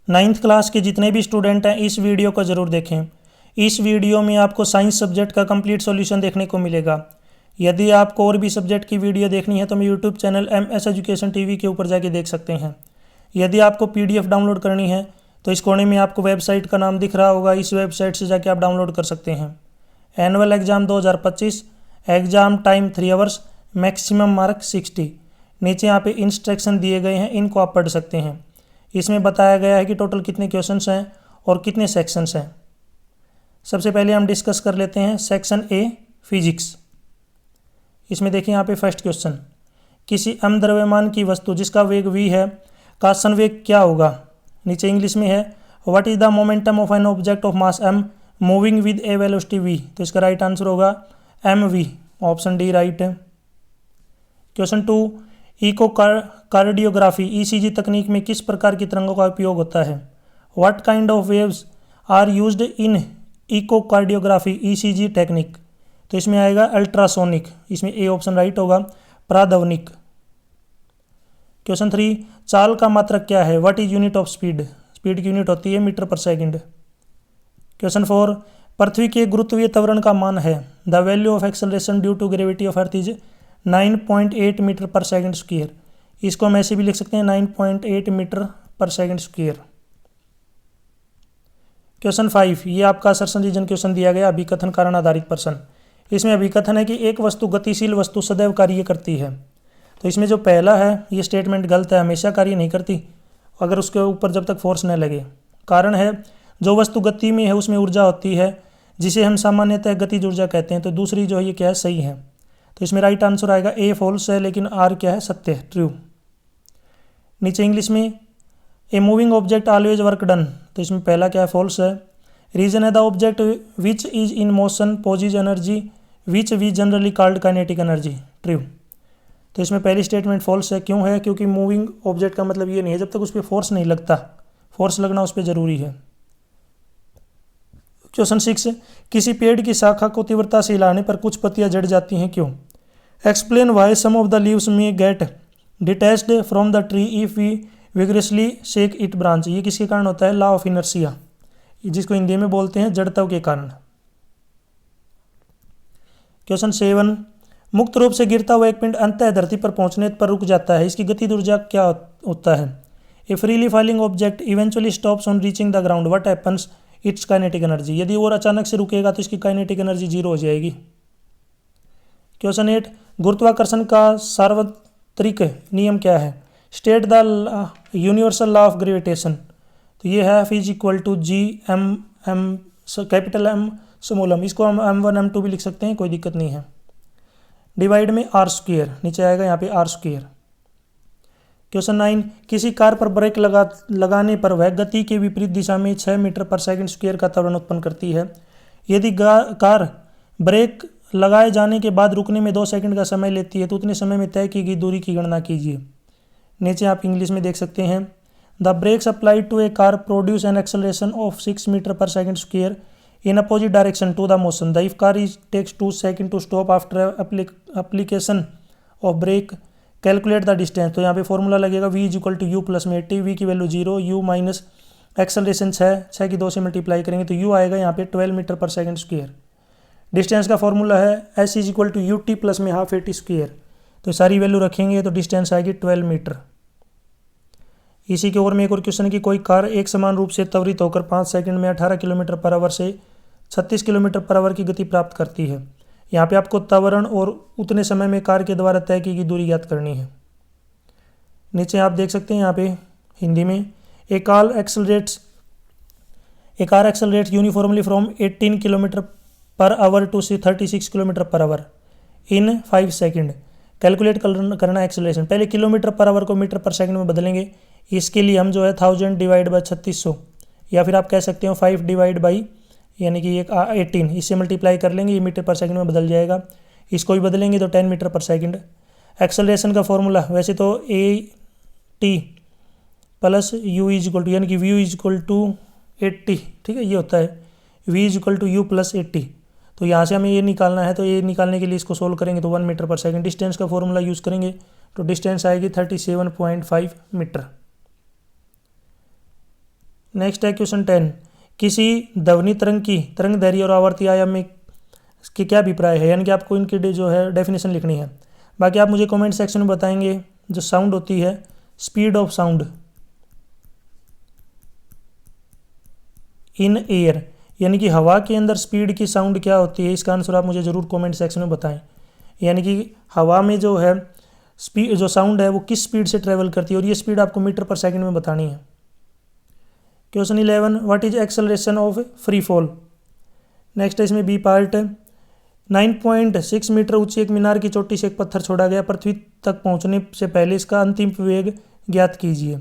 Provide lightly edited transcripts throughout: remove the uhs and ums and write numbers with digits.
9th class के जितने भी स्टूडेंट हैं इस वीडियो को ज़रूर देखें। इस वीडियो में आपको साइंस सब्जेक्ट का कंप्लीट सॉल्यूशन देखने को मिलेगा। यदि आपको और भी सब्जेक्ट की वीडियो देखनी है तो मेरे YouTube channel MS education TV के ऊपर जाके देख सकते हैं। यदि आपको PDF डाउनलोड करनी है तो इस कोने में आपको वेबसाइट का नाम दिख रहा होगा, इस वेबसाइट से जाके आप डाउनलोड कर सकते हैं। Annual exam 2025, exam time 3 hours, maximum mark 60। नीचे यहाँ पे इंस्ट्रक्शन दिए गए हैं, इनको आप पढ़ सकते हैं। इसमें बताया गया है कि टोटल कितने क्वेश्चंस हैं और कितने सेक्शंस हैं। सबसे पहले हम डिस्कस कर लेते हैं सेक्शन A फिजिक्स। इसमें देखिए यहाँ पे फर्स्ट क्वेश्चन, किसी द्रव्यमान की वस्तु जिसका वेग v है का संवेग क्या होगा। नीचे इंग्लिश में है, what is the momentum of an object of mass m moving with A velocity v। तो इसका राइट आंसर होगा mv, ऑप्शन डी राइट है। क्वेश्चन 2, इकोकार्डियोग्राफी ECG तकनीक में किस प्रकार की तरंगों का उपयोग होता है। What kind of waves are used in echocardiography ECG technique. तो इसमें आएगा अल्ट्रासोनिक, इसमें ए ऑप्शन राइट होगा, प्राध्वनिक। क्वेश्चन 3, चाल का मात्रक क्या है। What is unit of speed. Speed की यूनिट होती है मीटर पर सेकंड। क्वेश्चन 4, पृथ्वी के गुरुत्वीय त्वरण का मान है। The value of acceleration due to gravity of earth is 9.8 metre per second square. इसको हम ऐसे भी लिख सकते हैं 9.8 metre per second square. Question 5, ये आपका असर्शन रीजन क्वेश्चन दिया गया, अभिकथन कारण आधारित प्रश्न। इसमें अभिकथन है कि एक वस्तु गतिशील वस्तु सदैव कार्य करती है। तो इसमें जो पहला है ये स्टेटमेंट गलत है, हमेशा कार्य नहीं करती अगर उसके ऊपर जब तक फोर्स न लगे। कारण है जो वस्तु गति में है उसमें ऊर्जा होती है जिसे हम सामान्यतः गतिज ऊर्जा कहते हैं। तो दूसरी जो है ये क्या है, सही है। तो इसमें राइट आंसर आएगा ए फॉल्स है, लेकिन आर क्या है, सत्य है, ट्रू। नीचे इंग्लिश में, a moving object always work done. तो इसमें पहला क्या है, फॉल्स है। रीजन है the object which is in motion possesses energy which we generally called kinetic energy, true. तो इसमें पहली स्टेटमेंट फॉल्स है। क्यों है, क्योंकि मूविंग ऑब्जेक्ट का मतलब ये नहीं है जब तक उस पर फोर्स नहीं लगता, फोर्स लगना उस पर जरूरी है। क्वेश्चन 6, किसी पेड़ की शाखा को तीव्रता से हिलाने पर कुछ पत्तियां जड़ जाती हैं, क्यों। Explain why some of the leaves may get detached from the tree if we vigorously shake it branch. ये किसके कारण होता है, लॉ ऑफ इनर्शिया, जिसको हिंदी में बोलते हैं जड़त्व के कारण। क्वेश्चन 7, मुक्त रूप से गिरता हुआ एक पिंड अंततः धरती पर पहुंचने पर रुक जाता है, इसकी गतिज ऊर्जा क्या होता है। ए freely falling object eventually stops on reaching the ground, what happens it's kinetic energy. यदि और अचानक से रुकेगा तो इसकी काइनेटिक एनर्जी 0 हो जाएगी। क्वेश्चन 8, गुरुत्वाकर्षण का सार्वत्रिक नियम क्या है। State the universal law of gravitation. तो ये है F = G capital M small m। इसको हम M1 M2 भी लिख सकते हैं, कोई दिक्कत नहीं है। डिवाइड में R², नीचे आएगा यहाँ पे R²। क्वेश्चन 9, किसी कार पर ब्रेक लगाने पर वह गति के विपरीत दिशा में 6 मीटर पर सेकंड स्क्वायर का त्वरण उत्पन्न करती है। यदि कार ब्रेक लगाए जाने के बाद रुकने में 2 सेकंड का समय लेती है तो उतने समय में तय की गई दूरी की गणना कीजिए। नीचे आप इंग्लिश में देख सकते हैं, the brakes applied to a car produce an acceleration of 6 metre per second square in opposite direction to the motion. The if car takes 2 seconds to stop after application of brake, calculate the distance। तो यहाँ पे formula लगेगा v = u plus में 80, v की value 0, u minus acceleration 6 की 2 से multiply करेंगे तो u आएगा यहाँ पे 12 metre per second square. Distance का फॉर्मूला है s = ut प्लस में हाफ 80 स्क्वायर। तो सारी वैल्यू रखेंगे तो डिस्टेंस आएगी 12 मीटर। इसी के और में एक और क्वेश्चन है कि कोई कार एक समान रूप से त्वरित होकर 5 सेकंड में 18 किलोमीटर पर आवर से 36 किलोमीटर पर आवर की गति प्राप्त करती है। यहाँ पे आपको त्वरण और उतने समय में कार के द्वारा तय की गई दूरी ज्ञात करनी है। नीचे आप देख सकते हैं यहाँ पे हिंदी में, a car accelerates uniformly from 18 kilometre per hour to 36 kilometre per hour in 5 second. Calculate करना एक्सेलरेशन। पहले किलोमीटर पर आवर को मीटर पर सेकंड में बदलेंगे। इसके लिए हम जो है 1000 डिवाइड बाई 3600 या फिर आप कह सकते हो 5 डिवाइड बाई यानी कि 18, इससे मल्टीप्लाई कर लेंगे, ये मीटर पर सेकंड में बदल जाएगा। इसको भी बदलेंगे तो 10 मीटर पर सेकंड। एक्सेलरेशन का फॉर्मूला वैसे तो AT प्लस U = यानी कि V = 80, ठीक है, ये होता है V = U + 80। तो यहाँ से हमें ये निकालना है, तो ये निकालने के लिए इसको सोल्व करेंगे तो 1 मीटर पर सेकंड। डिस्टेंस का फॉर्मूला यूज़ करेंगे तो डिस्टेंस आएगी 37.5 मीटर। नेक्स्ट है क्वेश्चन 10, किसी ध्वनि तरंग की तरंग दैर्घ्य और आवर्ती आयाम में कि क्या अभिप्राय है, यानी कि आपको इनकी जो है डेफिनेशन लिखनी है। बाकी आप मुझे कमेंट सेक्शन में बताएंगे। जो साउंड होती है, speed of sound in air, यानी कि हवा के अंदर स्पीड की साउंड क्या होती है, इसका आंसर आप मुझे ज़रूर कमेंट सेक्शन में बताएं। यानी कि हवा में जो है स्पीड, जो साउंड है वो किस स्पीड से ट्रेवल करती है, और ये स्पीड आपको मीटर पर सेकंड में बतानी है। Question 11, what is acceleration of free fall. Next है इसमें बी पार्ट, 9.6 मीटर ऊंची एक मीनार की चोटी से एक पत्थर छोड़ा गया, पृथ्वी तक पहुंचने से पहले इसका अंतिम वेग ज्ञात कीजिए।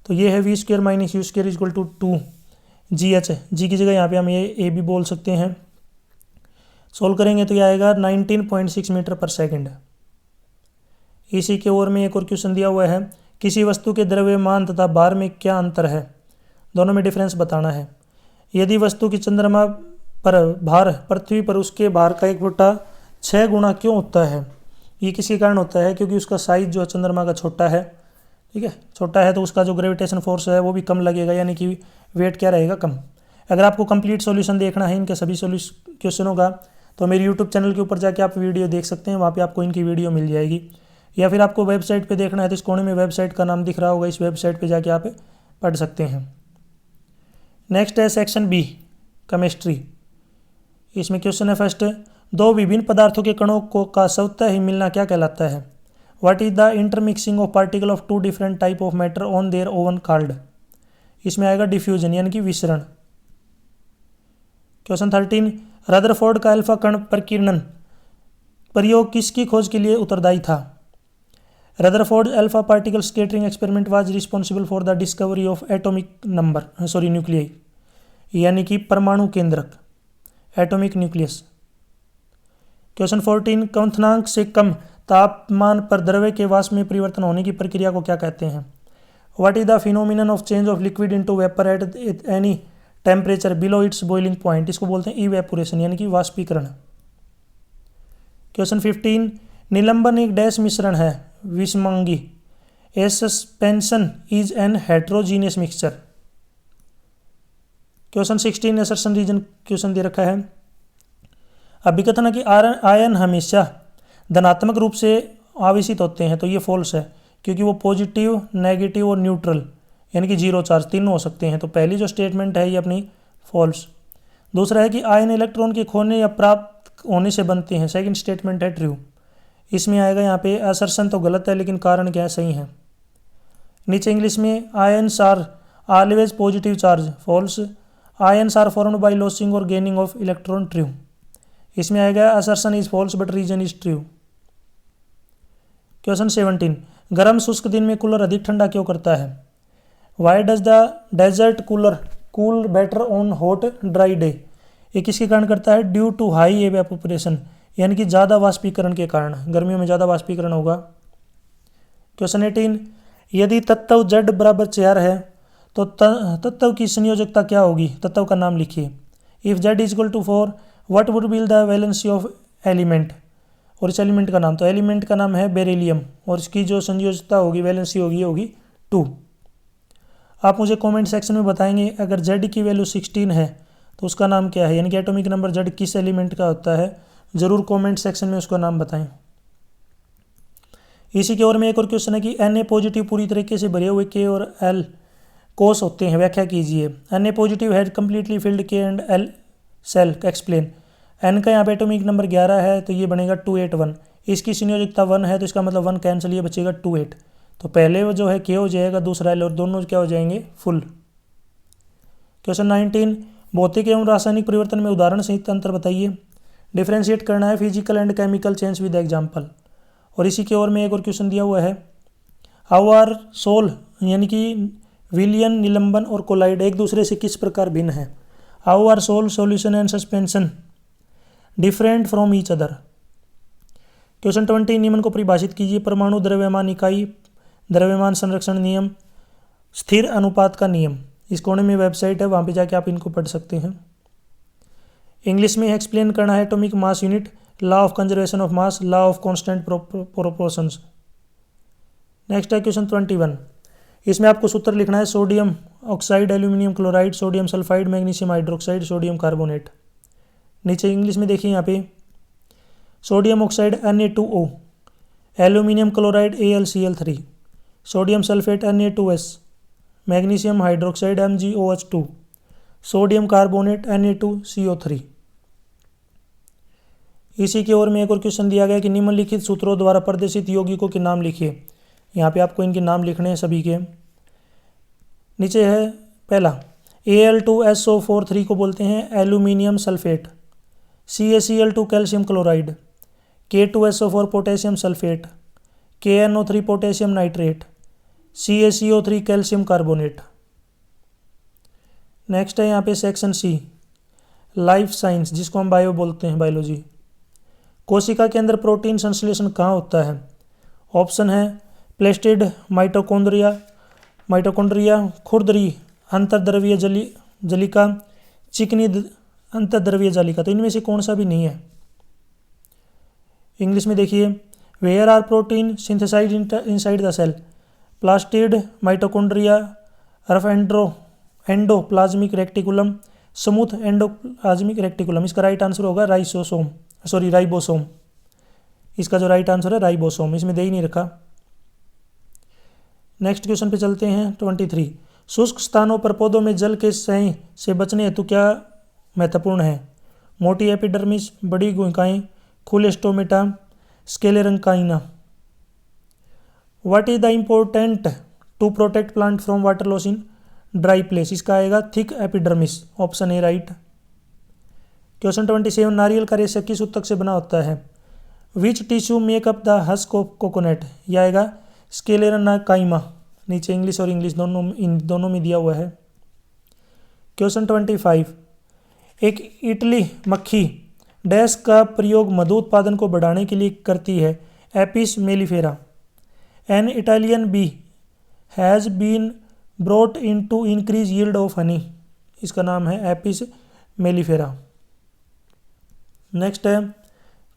तो ये है v square minus u square equal to 2GH। G की जगह यहाँ पे हम ये ए भी बोल सकते हैं। सोल्व करेंगे तो ये आएगा 19.6 मीटर पर सेकंड। इसी के ओर में एक और क्वेश्चन दिया हुआ है, किसी वस्तु के द्रव्यमान तथा भार में क्या अंतर है, दोनों में डिफरेंस बताना है। यदि वस्तु की चंद्रमा पर भार पृथ्वी पर उसके भार का 1/6 गुना क्यों होता है, ये किसी कारण होता है क्योंकि उसका साइज जो है चंद्रमा का छोटा है। ठीक है, छोटा है तो उसका जो ग्रेविटेशन फोर्स है वो भी कम लगेगा, यानी कि वेट क्या रहेगा, कम। अगर आपको कंप्लीट सॉल्यूशन देखना है इनके सभी क्वेश्चनों का तो मेरे यूट्यूब चैनल के ऊपर जाके आप वीडियो देख सकते हैं, वहाँ पे आपको इनकी वीडियो मिल जाएगी। या फिर आपको वेबसाइट पे देखना है तो इस कोने में वेबसाइट का नाम दिख रहा होगा, इस वेबसाइट पे जाके आप पढ़ सकते हैं। नेक्स्ट है सेक्शन बी, केमिस्ट्री। इसमें क्वेश्चन है फर्स्ट, दो विभिन्न पदार्थों के कणों को का स्वतः ही मिलना क्या कहलाता है। What is the intermixing of particle of 2 different type of matter on their own called. इसमें आएगा डिफ्यूजन, यानी कि विसरण। क्वेश्चन 13, रदरफोर्ड का अल्फा कण प्रकीर्णन प्रयोग किसकी खोज के लिए उत्तरदायी था। Rutherford alpha particle scattering experiment was responsible for the discovery of nuclei, यानी कि परमाणु केंद्रक, एटॉमिक न्यूक्लियस। क्वेश्चन 14, क्वथनांक से कम तापमान पर द्रव्य के वाष्प में परिवर्तन होने की प्रक्रिया को क्या कहते हैं। What is the phenomenon of change of liquid into vapour at any temperature below it's boiling point. इसको बोलते हैं इवेपोरेशन, यानी कि वाष्पीकरण। क्वेश्चन 15, निलंबन एक डैश मिश्रण है, विषमांगी। A suspension is an heterogeneous mixture. Question 16, assertion reason question दे रखा है। अभिकथन है कि आयन हमेशा धनात्मक रूप से आवेशित होते हैं, तो ये फॉल्स है क्योंकि वो पॉजिटिव, नेगेटिव और न्यूट्रल, यानी कि जीरो चार्ज तीनों हो सकते हैं। तो पहली जो स्टेटमेंट है ये अपनी फॉल्स। दूसरा है कि आयन इलेक्ट्रॉन के खोने या प्राप्त होने से बनते हैं, सेकंड स्टेटमेंट है ट्रू। इसमें आएगा यहाँ पे असर्शन तो गलत है, लेकिन कारण क्या है, सही है। नीचे इंग्लिश में ions are always positive charge, false. Ions are formed by losing और गेनिंग ऑफ इलेक्ट्रॉन, ट्रू। इसमें आएगा assertion is false but reason is true. Question 17, गर्म शुष्क दिन में कूलर अधिक ठंडा क्यों करता है। Why does the desert cooler cool better on hot dry day. ये किसके कारण करता है, ड्यू टू हाई एवेपोरेशन, यानी कि ज़्यादा वाष्पीकरण के कारण, गर्मियों में ज़्यादा वाष्पीकरण होगा। क्वेश्चन 18, यदि तत्व Z बराबर 4 है तो तत्व की संयोजकता क्या होगी, तत्व का नाम लिखिए। If Z is equal to 4 what would be the valency of element, और इस एलिमेंट का नाम, तो एलिमेंट का नाम है बेरिलियम, और इसकी जो संयोजकता होगी, वैलेंसी होगी 2। आप मुझे कमेंट सेक्शन में बताएंगे अगर Z की वैल्यू 16 है तो उसका नाम क्या है, यानी कि एटॉमिक नंबर Z किस एलिमेंट का होता है, ज़रूर कमेंट सेक्शन में उसका नाम बताएं। इसी के ओर में एक और क्वेश्चन है कि Na पॉजिटिव पूरी तरीके से भरे हुए K और L कोष होते हैं, व्याख्या कीजिए। Na positive had completely filled K and L shell, explain. N का यहाँ पे एटॉमिक नंबर 11 है तो ये बनेगा 281। इसकी संयोजकता 1 है तो इसका मतलब 1 कैंसिल, ये बचेगा 28। तो पहले वो जो है K हो जाएगा, दूसरा L, और दोनों क्या हो जाएंगे, फुल। क्वेश्चन 19, भौतिक एवं रासायनिक परिवर्तन में उदाहरण सहित अंतर बताइए। डिफ्रेंशिएट करना है physical and chemical change with example. और इसी के ओर में एक और क्वेश्चन दिया हुआ है, हाउ आर सोल, यानी कि विलियन, निलंबन और कोलाइड एक दूसरे से किस प्रकार भिन्न है। How are sol, solution and suspension different from each other. Question 20, नियमन को परिभाषित कीजिए। परमाणु द्रव्यमान इकाई, द्रव्यमान संरक्षण नियम, स्थिर अनुपात का नियम। इस कोने में वेबसाइट है, वहाँ पे जाके आप इनको पढ़ सकते हैं। इंग्लिश में एक्सप्लेन करना है atomic mass unit, law of conservation of mass, law of constant proportions. Next है क्वेश्चन 21, इसमें आपको सूत्र लिखना है sodium oxide, aluminium chloride, sodium sulphide, magnesium hydroxide, sodium carbonate. नीचे इंग्लिश में देखिए यहाँ पे sodium oxide Na2O, aluminium chloride AlCl3, sodium sulphate Na2S, magnesium hydroxide MgOH2, sodium carbonate Na2CO3। इसी की ओर में एक और क्वेश्चन दिया गया कि निम्नलिखित सूत्रों द्वारा प्रदर्शित यौगिकों के नाम लिखिए। यहाँ पे आपको इनके नाम लिखने हैं सभी के। नीचे है पहला Al2SO4 को बोलते हैं aluminium sulphate, CaCl2 calcium chloride, K2SO4 potassium sulphate, KNO3 potassium nitrate, CaCO3 calcium carbonate. Next है यहाँ पे सेक्शन सी लाइफ साइंस, जिसको हम बायो बोलते हैं, बायोलॉजी। कोशिका के अंदर प्रोटीन संश्लेषण कहाँ होता है? ऑप्शन है प्लेस्टिड, माइटोकॉन्ड्रिया, खुरदरी, अंतर्द्रव्य जलिका, चिकनी अंतर्द्रव्य जालिका। तो इनमें से कौन सा भी नहीं है। इंग्लिश में देखिए where are protein synthesised inside the cell? Plastid, mitochondria, rough endoplasmic reticulum, smooth endoplasmic reticulum. इसका राइट आंसर होगा राइबोसोम। इसका जो राइट आंसर है राइबोसोम, इसमें दे ही नहीं रखा। नेक्स्ट क्वेश्चन पे चलते हैं 23। शुष्क स्थानों पर पौधों में जल के सही से बचने हेतु क्या महत्वपूर्ण है? मोटी एपिडर्मिस, बड़ी गुहिकाएं, खुले stomata, sclerenchyma. What is the important to protect plant from water loss in dry place? इसका आएगा thick epidermis, option A right. Question 27। नारियल का रेशा किस ऊतक से बना होता है? Which tissue make up the husk of coconut? यह आएगा स्केलेरनकाइमा। नीचे इंग्लिश और इंग्लिश दोनों में दिया हुआ है। क्वेश्चन 25। एक इटली मक्खी डैश का प्रयोग मधु उत्पादन को बढ़ाने के लिए करती है? Apis mellifera. An Italian bee has been brought in to increase yield of honey. इसका नाम है एपिस मेलिफेरा। नेक्स्ट है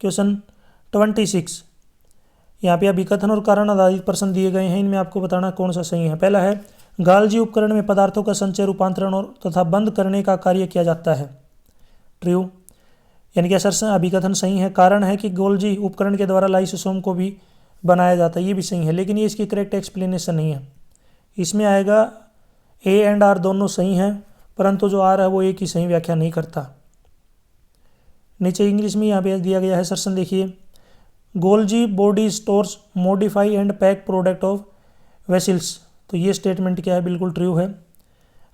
क्वेश्चन 26। यहाँ पे अभिकथन और कारण आधारित प्रश्न दिए गए हैं, इनमें आपको बताना कौन सा सही है। पहला है गालजी उपकरण में पदार्थों का संचय, रूपांतरण और तथा बंद करने का कार्य किया जाता है। ट्रू, यानी कि असर अभिकथन सही है। कारण है कि गोल्जी उपकरण के द्वारा लाइसोसोम को भी बनाया जाता है, ये भी सही है, लेकिन ये इसकी करेक्ट एक्सप्लेनेशन नहीं है। इसमें आएगा ए एंड आर दोनों सही हैं, परंतु जो आर है वो ए की सही व्याख्या नहीं करता। नीचे इंग्लिश में यहाँ पे दिया गया है सर्सन, देखिए Golgi body stores modify and pack product of vessels. तो ये स्टेटमेंट क्या है? बिल्कुल ट्रू है।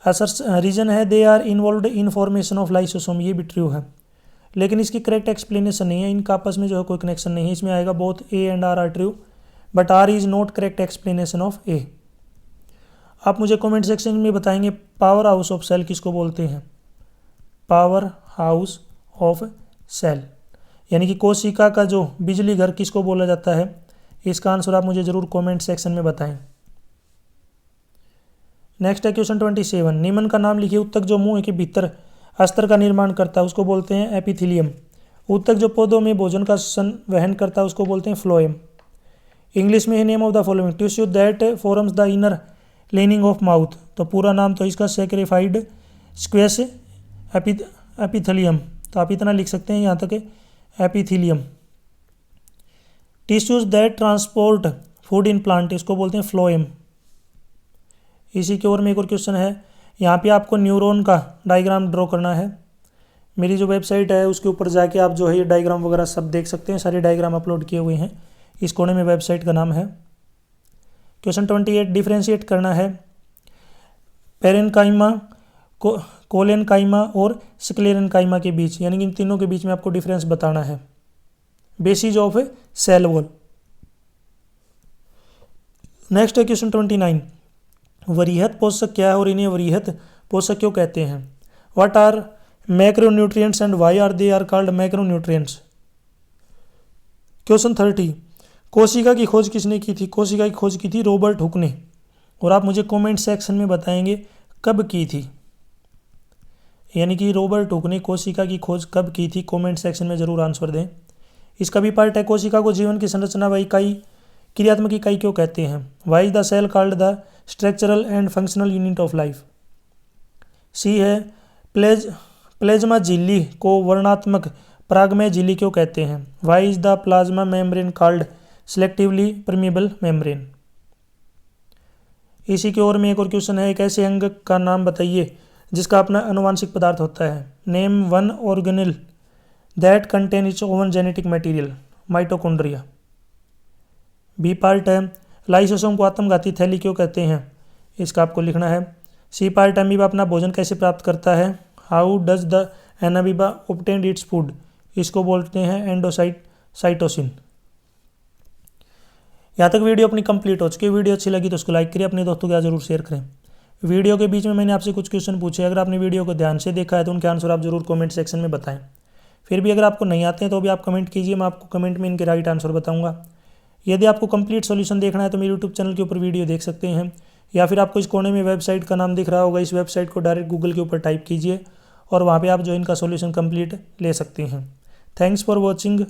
असर रीजन है they are involved in formation of lysosome, ये भी ट्रू है, लेकिन इसकी करेक्ट एक्सप्लेनेशन नहीं है। इनका आपस में जो है कोई कनेक्शन नहीं है। इसमें आएगा both A and R true, but R is not correct explanation of A. आप मुझे कमेंट सेक्शन में बताएंगे पावर हाउस ऑफ सेल किसको बोलते हैं? पावर हाउस ऑफ सेल, यानी कि कोशिका का जो बिजली घर किसको बोला जाता है? इसका आंसर आप मुझे जरूर कमेंट सेक्शन में बताएं। नेक्स्ट है क्वेश्चन 27। निम्न का नाम लिखिए। ऊतक जो मुंह के भीतर अस्तर का निर्माण करता है उसको बोलते हैं एपिथेलियम। ऊतक जो पौधों में भोजन का संवहन करता है उसको बोलते हैं फ्लोएम। इंग्लिश में है name of the following tissue that forms the inner lining of mouth. तो पूरा नाम तो इसका सैक्रिफाइड स्क्वेस एपिथेलियम। तो आप इतना लिख सकते हैं यहाँ तक epithelium. Tissues that transport food in plant, इसको बोलते हैं फ्लोएम। इसी के ओर में एक और क्वेश्चन है। यहाँ पे आपको न्यूरॉन का डायग्राम ड्रॉ करना है। मेरी जो वेबसाइट है उसके ऊपर जाके आप जो है ये डायग्राम वगैरह सब देख सकते हैं। सारे डायग्राम अपलोड किए हुए हैं। इस कोने में वेबसाइट का नाम है। क्वेश्चन 28 डिफ्रेंशिएट करना है पेरेनकाइमा, कोलेनकाइमा और स्क्लेरेनकाइमा के बीच, यानी कि इन तीनों के बीच में आपको डिफरेंस बताना है। Basis of cell wall. Next है क्वेश्चन 29। वरीहत पोषक क्या है और इन्हें वरीहत पोषक क्यों कहते हैं? What are macronutrients and why are they are called macronutrients? Question 30। कोशिका की खोज किसने की थी? कोशिका की खोज की थी रॉबर्ट हुक ने। और आप मुझे कमेंट सेक्शन में बताएंगे कब की थी, यानी कि रॉबर्ट हुक ने कोशिका की खोज कब की थी। कमेंट सेक्शन में जरूर आंसर दें। इसका भी पार्ट है कोशिका को जीवन की संरचना व इकाई क्रियात्मक इकाई क्यों कहते हैं? Why is the cell called the structural and functional unit of life? C है प्लेज्मा झिल्ली को वर्णात्मक परागमय झिल्ली क्यों कहते हैं? Why is the plasma membrane called selectively permeable membrane? इसी की ओर में एक और क्वेश्चन है, एक ऐसे अंग का नाम बताइए जिसका अपना अनुवांशिक पदार्थ होता है। Name one organelle that contain its own genetic material. Mitochondria. B part है, लाइसोसोम को आत्मघाती थैली क्यों कहते हैं? इसका आपको लिखना है। सी पार्ट, अमीबा अपना भोजन कैसे प्राप्त करता है? How does the amoeba obtain its food? इसको बोलते हैं एंडोसाइटोसिन। यहाँ तक वीडियो अपनी कंप्लीट हो चुकी है। वीडियो अच्छी लगी तो उसको लाइक करिए, अपने दोस्तों के साथ जरूर शेयर करें। वीडियो के बीच में मैंने आपसे कुछ क्वेश्चन पूछे, अगर आपने वीडियो को ध्यान से देखा है तो उनके आंसर आप जरूर कमेंट सेक्शन में बताएं। फिर भी अगर आपको नहीं आते हैं तो भी आप कमेंट कीजिए, मैं आपको कमेंट में इनके राइट आंसर बताऊंगा। यदि आपको कंप्लीट सॉल्यूशन देखना है तो मेरे यूट्यूब चैनल के ऊपर वीडियो देख सकते हैं, या फिर आपको इस कोने में वेबसाइट का नाम दिख रहा होगा, इस वेबसाइट को डायरेक्ट गूगल के ऊपर टाइप कीजिए और वहाँ पर आप जो इनका सॉल्यूशन कंप्लीट ले सकते हैं। Thanks for watching.